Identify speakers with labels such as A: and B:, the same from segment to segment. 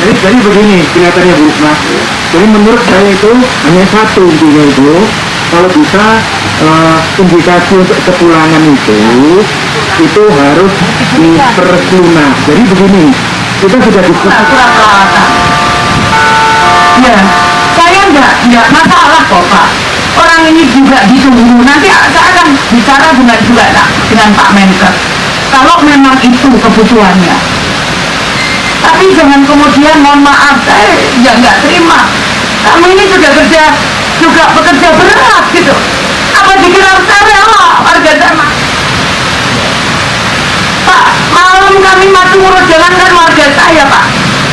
A: Jadi begini kelihatannya Bu Risma. Jadi menurut saya itu hanya satu intinya itu, kalau bisa indikasi untuk kepulangan itu harus diperlunas. Jadi begini, kita sudah diskusi.
B: Ya, saya enggak masalah kok Pak. Orang ini juga ditunggu. Nanti saya akan bicara dengan Pak Menkes. Kalau memang itu kebutuhannya. Tapi jangan kemudian mohon maaf, saya ya nggak terima. Kamu ini sudah bekerja berat gitu. Apa dikira saya rela warga sama? Pak, malam kami masih ngurus jalankan warga saya Pak.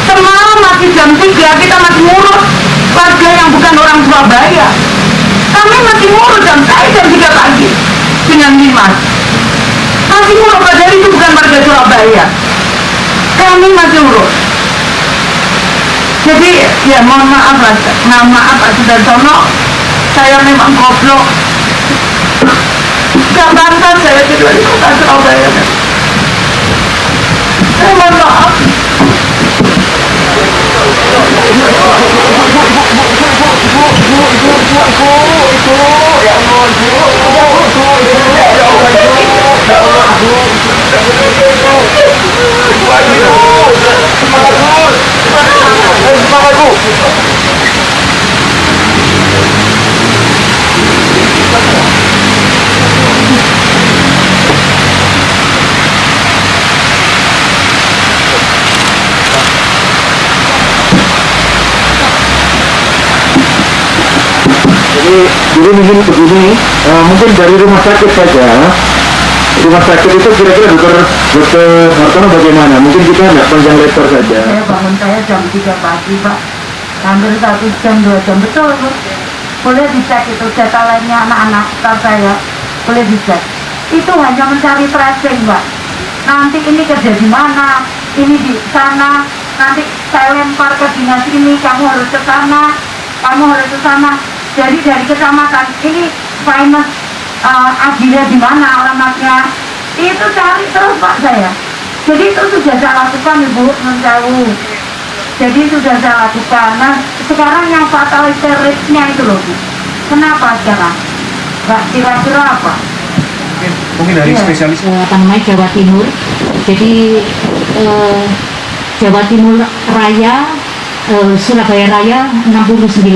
B: Semalam masih jam 3 kita masih ngurus warga yang bukan orang Surabaya. Kami masih ngurus jam 3 pagi dengan Dimas. Masih ngurus padahal itu bukan warga Surabaya. Kami masih urus. Jadi ya mohon maaf lah, maaf Pak Sudarsono, saya memang goblok. Gak pantas saya jadi wali kota Surabaya. Saya mohon maaf.
A: Jadi mungkin begini, mungkin dari rumah sakit saja. Rumah sakit itu kira-kira dokter Hartono bagaimana? Mungkin kita nggak panjang lebar saja.
B: Saya jam 3 pagi Pak, hampir 1 jam 2 jam betul Bu. Boleh dicek itu data lainnya anak-anak staff saya, boleh dicek. Itu hanya mencari tracing Pak. Nanti ini kerja di mana, ini di sana, nanti saya lempar ke dinas ini, kamu harus ke sana, kamu harus ke sana. Jadi dari kecamatan ini finance adilnya di mana alamatnya, itu cari terus Pak saya. Jadi itu sudah saya lakukan Ibu Mencawu. Jadi sudah saya lakukan. Nah sekarang yang fatality rate-nya itu loh Bu. Kenapa sekarang? Nggak kira-kira apa?
A: Mungkin dari spesialis
C: Jawa Timur. Jadi Jawa Timur Raya, Surabaya Raya 69%,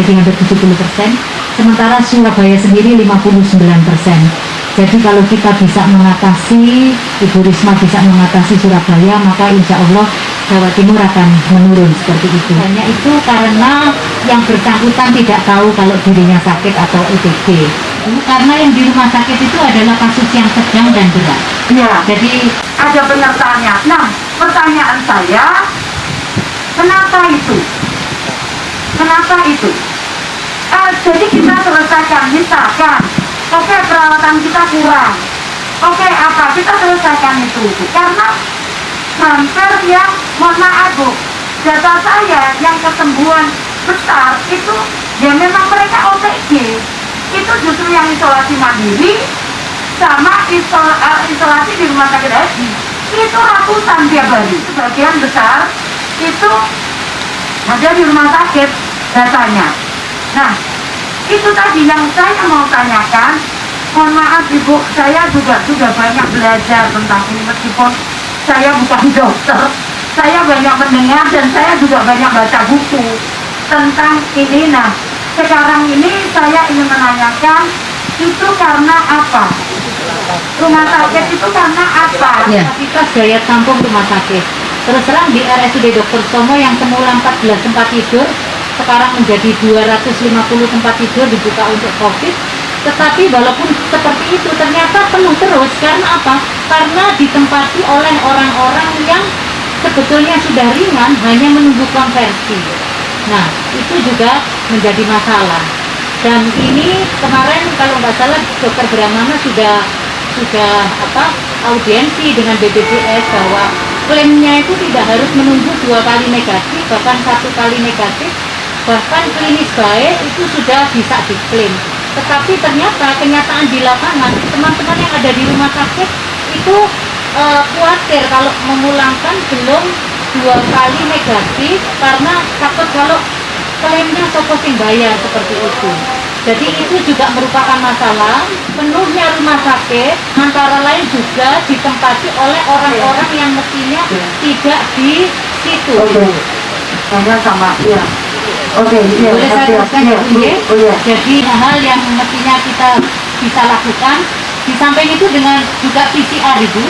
C: jadi hampir 70%. Sementara Surabaya sendiri 59%. Jadi kalau kita bisa mengatasi, Ibu Risma bisa mengatasi Surabaya, maka insya Allah Jawa Timur akan menurun seperti itu. Hanya itu karena yang bersangkutan tidak tahu kalau dirinya sakit atau OTG. Karena yang di rumah sakit itu adalah kasus yang sedang dan berat.
B: Iya.
C: Jadi
B: ada penyertanya. Nah, pertanyaan saya, kenapa itu? Kenapa itu? Jadi kita selesaikan, misalkan, oke perawatan kita kurang, oke apa, kita selesaikan itu. Karena hampir yang, mohon maaf Bu, data saya yang kesembuhan besar itu, ya memang mereka OTG. Itu justru yang isolasi mandiri sama isolasi di rumah sakit haji itu ratusan tiap hari. Sebagian besar itu ada di rumah sakit datanya. Nah itu tadi yang saya mau tanyakan. Mohon maaf Ibu, saya juga sudah banyak belajar tentang ini, meskipun saya bukan dokter. Saya banyak mendengar dan saya juga banyak baca buku tentang ini. Nah sekarang ini saya ingin menanyakan, itu karena apa? Rumah sakit itu karena apa?
C: ya, kapasitas daya tampung rumah sakit. Terus terang di RSUD Dr. Sutomo yang semula 14 tempat tidur, sekarang menjadi 250 tempat tidur dibuka untuk COVID. Tetapi walaupun seperti itu ternyata penuh terus. Karena apa? Karena ditempati oleh orang-orang yang sebetulnya sudah ringan, hanya menunggu konversi. Nah, itu juga menjadi masalah. Dan ini kemarin kalau nggak salah Dokter Brahmana sudah audiensi dengan BPJS bahwa klaimnya itu tidak harus menunggu 2 kali negatif, bahkan 1 kali negatif, bahkan klinis baik itu sudah bisa diklaim. Tetapi ternyata kenyataan di lapangan, teman-teman yang ada di rumah sakit itu khawatir kalau memulangkan belum 2 kali negatif karena takut kalau klaimnya sopo sing bayar seperti itu. Jadi itu juga merupakan masalah. Penuhnya rumah sakit antara lain juga ditempati oleh orang-orang yang mestinya tidak di situ.
B: Oke. Hanya sama, ya. Oke, iya.
C: Boleh saya teruskan ya, Bu?
B: Oh, iya.
C: Jadi hal yang mestinya kita bisa lakukan di samping itu dengan juga PCR itu.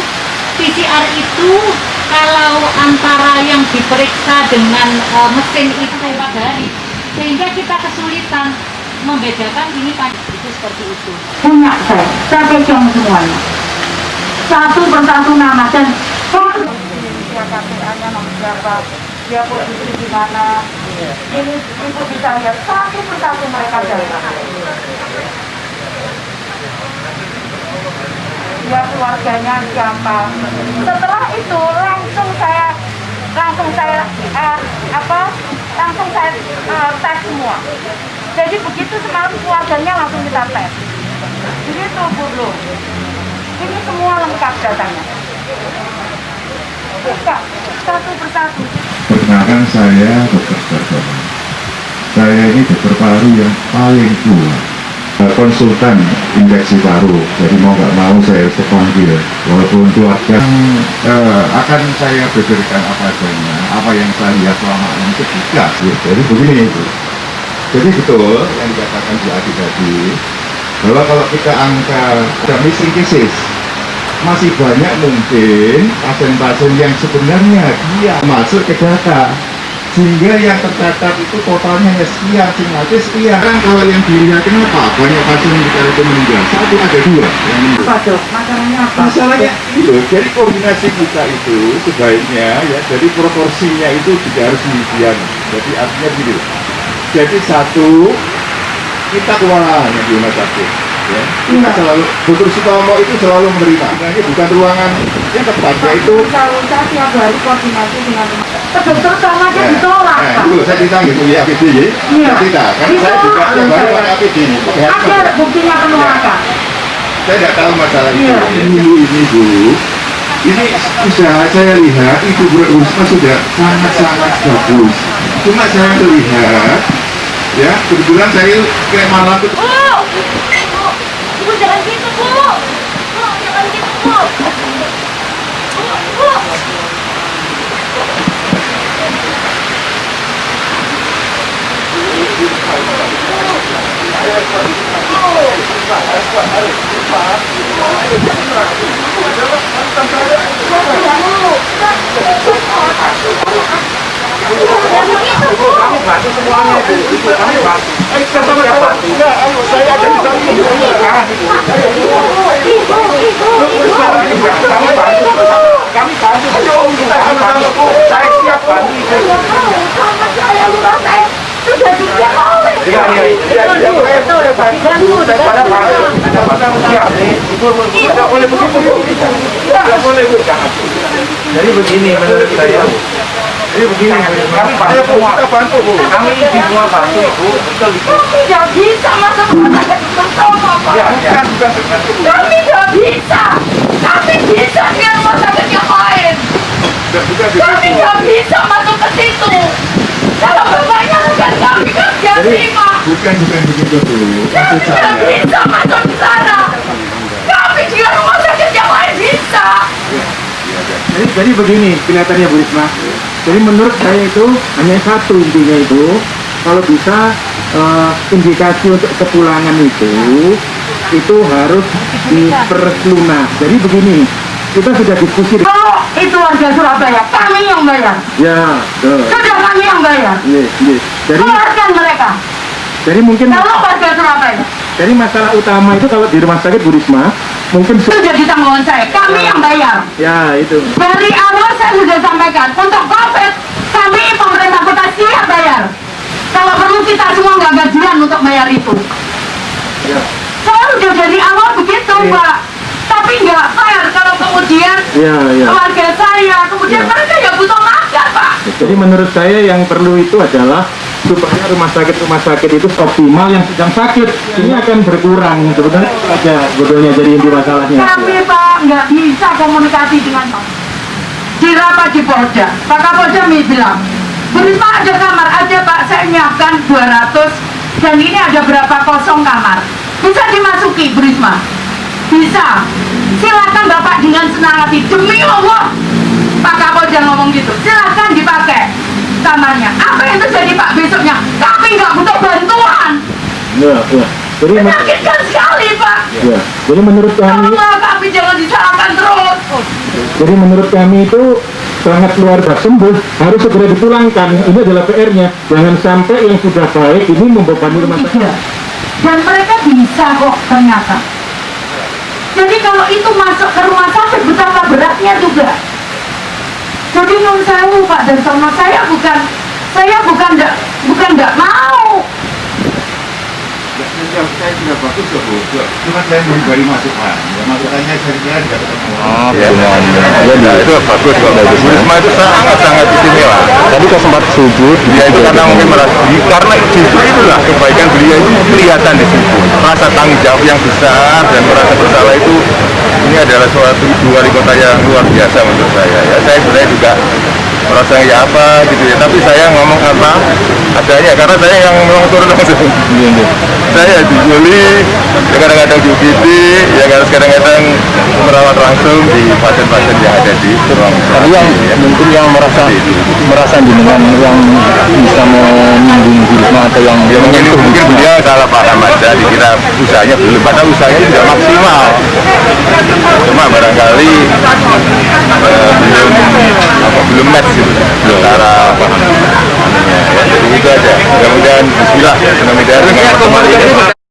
C: PCR itu kalau antara yang diperiksa dengan mesin itu 4 hari, sehingga kita kesulitan membedakan ini itu seperti itu.
B: Punya saya pegang semuanya. Satu persatu nama dan dia KPA-nya nomor berapa, dia posisi di mana. Ini ibu bisa lihat satu persatu mereka data. Dia keluarganya siapa. Setelah itu langsung saya tes semua. Jadi begitu semalam keluarganya langsung kita tes. Jadi itu dulu. Ini semua lengkap datanya. Buka satu persatu.
D: Perkenalkan saya Dr. Sartono. Saya ini dokter paru yang paling tua, konsultan infeksi paru. Jadi mau nggak mau saya harus terpanggil. Walaupun keluarga akan saya berikan apa adanya, apa yang saya lihat selama ini ketika. Jadi begini itu. Jadi betul yang dikatakan Bu Adi tadi, bahwa kalau kita angka missing cases, masih banyak mungkin pasien-pasien yang sebenarnya dia masuk ke data, sehingga yang tercatat itu totalnya hanya sekian, sehingga sekian. Sekarang kalau yang dilihat kenapa banyak pasien kita itu meninggal, satu ada 2 yang meninggal.
B: Apa dok? Masalahnya apa?
D: Masalahnya itu, jadi koordinasi kita itu sebaiknya ya, jadi proporsinya itu juga harus demikian. Jadi artinya begini, jadi satu kita kewalahan yang di rumah sakit. Ya, kita selalu, Dr. Sutomo itu selalu menerima. Nah, ini bukan ruangan yang tepat, yaitu
B: Saya tiap hari koordinasi dengan dokter sama aja ditolak.
D: dulu saya cerita gitu ya APD ya. Saya cerita, karena saya juga tiap hari pakai APD ini.
B: Ada buktinya penolakan.
D: Saya tidak tahu masalah itu. Ini Bu, ini usaha saya lihat itu Bu Risma sudah sangat-sangat bagus. Cuma saya melihat, ya kebetulan saya kayak malam itu.
E: Bu, jangan gitu, Bu. Bu, jangan gitu, Bu. Bu.
A: Kami bantu semuanya itu. Kami bantu. Saya bantu. Enggak, saya ada di samping. Kami bantu. Saya siap bantu. Jadi begini menurut saya. Jadi begini, kami bantu Bu. Kami semua bantu Bu.
B: Tidak bisa masuk rumah sakit bersama Pak. Kami tidak bisa. Kami bisa di rumah sakit yang lain. Kami tidak bisa masuk ke situ. Kalau bapaknya bukan kami kan dia terima.
D: Bukan begitu dulu.
B: Kami tidak bisa masuk ke sana. Kami di rumah sakit yang lain bisa.
A: Jadi begini kelihatannya Bu Risma. Jadi menurut saya itu hanya satu intinya itu, kalau bisa indikasi untuk kepulangan itu harus diperlunas. Jadi begini, kita sudah diskusi.
B: Kalau itu warga Surabaya, kami yang bayar.
A: Ya,
B: Sudah kami yang bayar.
A: Jadi
B: Keluarkan mereka.
A: mungkin
B: Kalau warga Surabaya.
A: jadi masalah utama itu kalau di rumah sakit Bu Risma mungkin
B: Itu jadi tanggungan saya. Kami yang bayar.
A: ya itu.
B: Dari awal saya sudah sampaikan, untuk COVID, kami pemerintah kota siap bayar. Kalau perlu kita semua nggak gajian untuk bayar itu.
A: Ya.
B: Saya udah dari awal begitu,
A: Iya.
B: Pak. Tapi nggak fair kalau kemudian
A: Ya.
B: keluarga saya, kemudian
A: Iya.
B: mereka ya butuh makan, Pak.
A: Jadi menurut saya yang perlu itu adalah supaya rumah sakit itu optimal yang sedang sakit ini akan berkurang sebetulnya itu aja sebetulnya jadi inti masalahnya.
B: Kami, Pak, nggak bisa komunikasi dengan Pak. di rapat di Polda, Pak Kapolda bilang, Bu Risma ada kamar aja Pak, saya nyiapkan 200 dan ini ada berapa kosong kamar, bisa dimasuki Bu Risma? Bisa, silakan Bapak dengan senang hati, demi Allah Pak Kapolda ngomong gitu, silakan dipakai kamarnya. Apa yang terjadi Pak besoknya? Kami nggak butuh bantuan.
A: Ya. Jadi,
B: Menyakitkan sekali Pak.
A: ya. Jadi menurut kami,
B: Tolonglah kami jangan disalahkan terus.
A: jadi menurut kami itu sangat keluarga sembuh harus segera dipulangkan. Ini adalah PR-nya. Jangan sampai yang sudah baik ini membebani rumah sakit.
B: Tidak. Dan mereka bisa kok ternyata. Jadi kalau itu masuk ke rumah sakit betapa beratnya juga. Jadi non sewu Pak dan sama saya bukan nggak mau.
D: Saya sudah bagus loh Bu, cuma saya memberi masukan, ya masukannya saya kira tidak ketemu.
F: Ya, itu bagus kok. Bu Risma itu sangat istimewa. Tadi kok sempat sujud. Ya itu karena mungkin karena justru itulah kebaikan beliau itu kelihatan di situ. Rasa tanggung jawab yang besar dan merasa bersalah itu ini adalah suatu ibu wali kota yang luar biasa menurut saya. Ya saya sebenarnya juga merasa ya apa gitu ya, tapi saya ngomong apa adanya karena saya yang memang turun langsung. Saya dijuli, ya kadang-kadang di UGD, ya kadang-kadang merawat langsung di pasien-pasien yang ada di ruang.
G: Tapi yang mungkin yang merasa dengan yang bisa menyinggung Bu Risma atau yang
F: Ya mungkin beliau salah paham aja, dikira usahanya belum, padahal usahanya tidak maksimal. Cuma barangkali belum match gitu, cara anunya. Ya, jadi itu aja. Mudah-mudahan Bismillah, mudah-mudahan dengan pertemuan ini